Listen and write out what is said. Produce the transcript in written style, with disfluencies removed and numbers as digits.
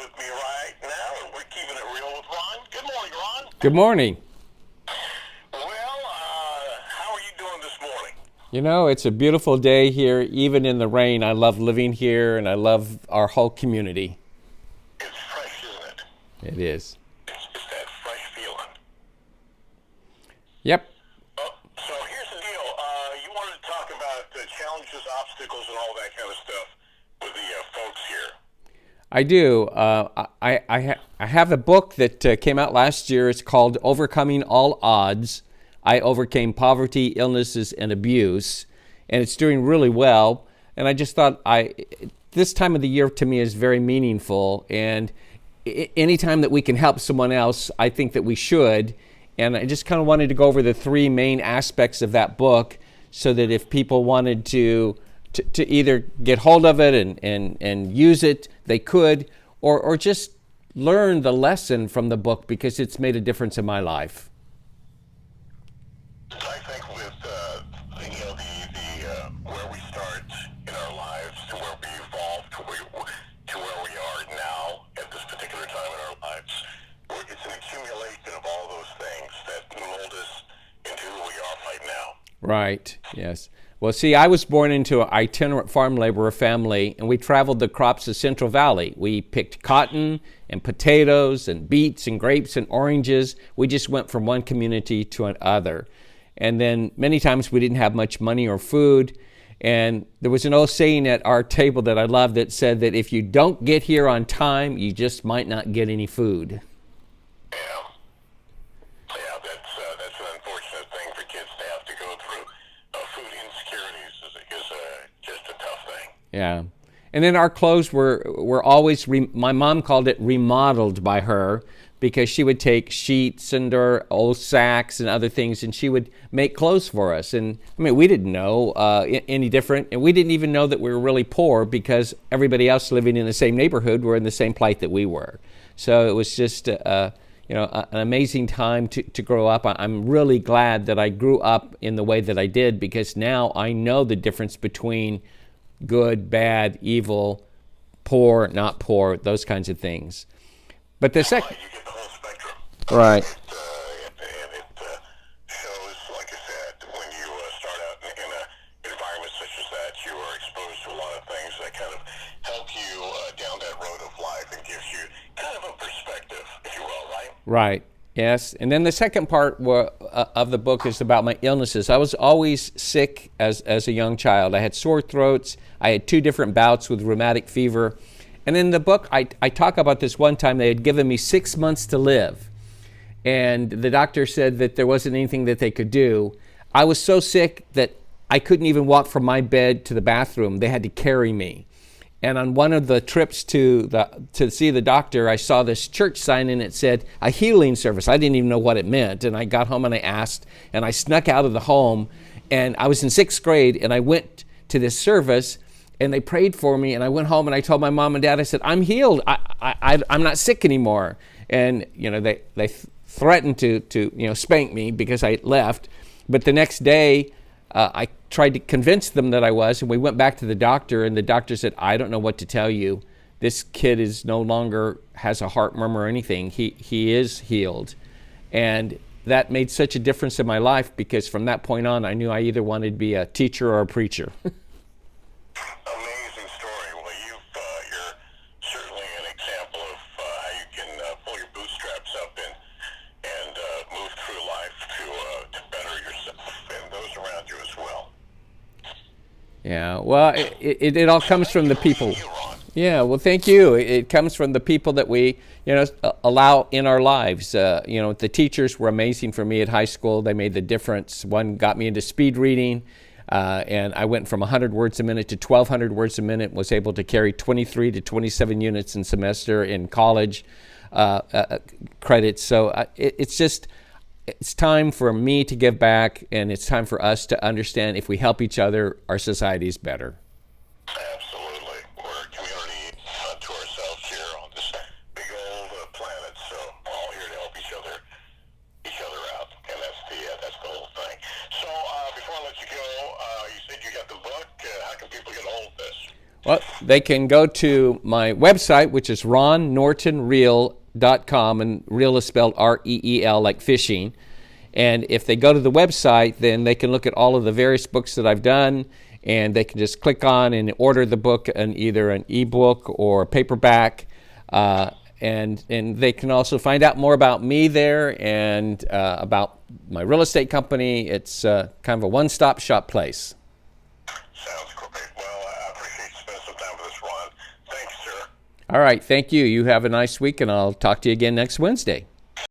with me right now, and we're keeping it real with Ron. Good morning, Ron. Good morning. Well, how are you doing this morning? You know, it's a beautiful day here, even in the rain. I love living here, and I love our whole community. It's fresh, isn't it? It is. It's that fresh feeling. Yep. So here's the deal. You wanted to talk about the challenges, obstacles, and all that kind of stuff with the folks here. I do. I have a book that came out last year. It's called Overcoming All Odds. I Overcame Poverty, Illnesses, and Abuse. And it's doing really well. And I just thought this time of the year to me is very meaningful. And anytime that we can help someone else, I think that we should. And I just kind of wanted to go over the three main aspects of that book so that if people wanted to either get hold of it and use it, they could, or just learn the lesson from the book because it's made a difference in my life. I think with the where we start in our lives to where we evolve to where we are now at this particular time in our lives, it's an accumulation of all those things that mold us into who we are right now. Right. Yes. Well, see, I was born into an itinerant farm laborer family, and we traveled the crops of Central Valley. We picked cotton and potatoes and beets and grapes and oranges. We just went from one community to another. And then many times we didn't have much money or food. And there was an old saying at our table that I loved that said that if you don't get here on time, you just might not get any food. That's an unfortunate thing for kids to have to go through. Food insecurities is just a tough thing. Yeah. And then our clothes were always, my mom called it remodeled by her, because she would take sheets and or old sacks and other things, and she would make clothes for us. And I mean, we didn't know any different, and we didn't even know that we were really poor because everybody else living in the same neighborhood were in the same plight that we were. So it was just an amazing time to grow up. I'm really glad that I grew up in the way that I did, because now I know the difference between good, bad, evil, poor, not poor, those kinds of things. But the second, you get the whole spectrum. Right. And it shows, like I said, when you start out in an environment such as that, you are exposed to a lot of things that kind of help you down that road of life and gives you kind of a perspective, if you will, right? Right. Yes. And then the second part of the book is about my illnesses. I was always sick as a young child. I had sore throats. I had 2 different bouts with rheumatic fever. And in the book, I talk about this one time. They had given me 6 months to live. And the doctor said that there wasn't anything that they could do. I was so sick that I couldn't even walk from my bed to the bathroom. They had to carry me. And on one of the trips to see the doctor, I saw this church sign and it said a healing service. I didn't even know what it meant. And I got home and I asked, and I snuck out of the home. And I was in 6th grade, and I went to this service, and they prayed for me. And I went home and I told my mom and dad, I said, I'm healed. I'm not sick anymore. And they threatened to spank me because I left. But the next day, I tried to convince them that I was, and we went back to the doctor, and the doctor said, I don't know what to tell you. This kid is no longer has a heart murmur or anything. He is healed. And that made such a difference in my life, because from that point on, I knew I either wanted to be a teacher or a preacher. Amazing story. Well, you're certainly an example of how you can pull your bootstraps up and move through life to better yourself and those around you as well. Yeah, well, it all comes from the people. Yeah, well, thank you. It comes from the people that we, allow in our lives. The teachers were amazing for me at high school. They made the difference. One got me into speed reading, and I went from 100 words a minute to 1,200 words a minute, was able to carry 23 to 27 units in semester in college credits. So it's time for me to give back, and it's time for us to understand if we help each other, our society is better. Absolutely. We're a community unto ourselves here on this big old planet, so we're all here to help each other out, and that's the whole thing. So before I let you go, you said you got the book. How can people get a hold of this? Well, they can go to my website, which is ronnortonreel.com, and reel is spelled R-E-E-L, like fishing. And if they go to the website, then they can look at all of the various books that I've done, and they can just click on and order the book in either an ebook or a paperback. And they can also find out more about me there and about my real estate company. It's kind of a one-stop shop place. Sounds great. Well, I appreciate you spending some time with us, Ron. Thanks, sir. All right. Thank you. You have a nice week, and I'll talk to you again next Wednesday.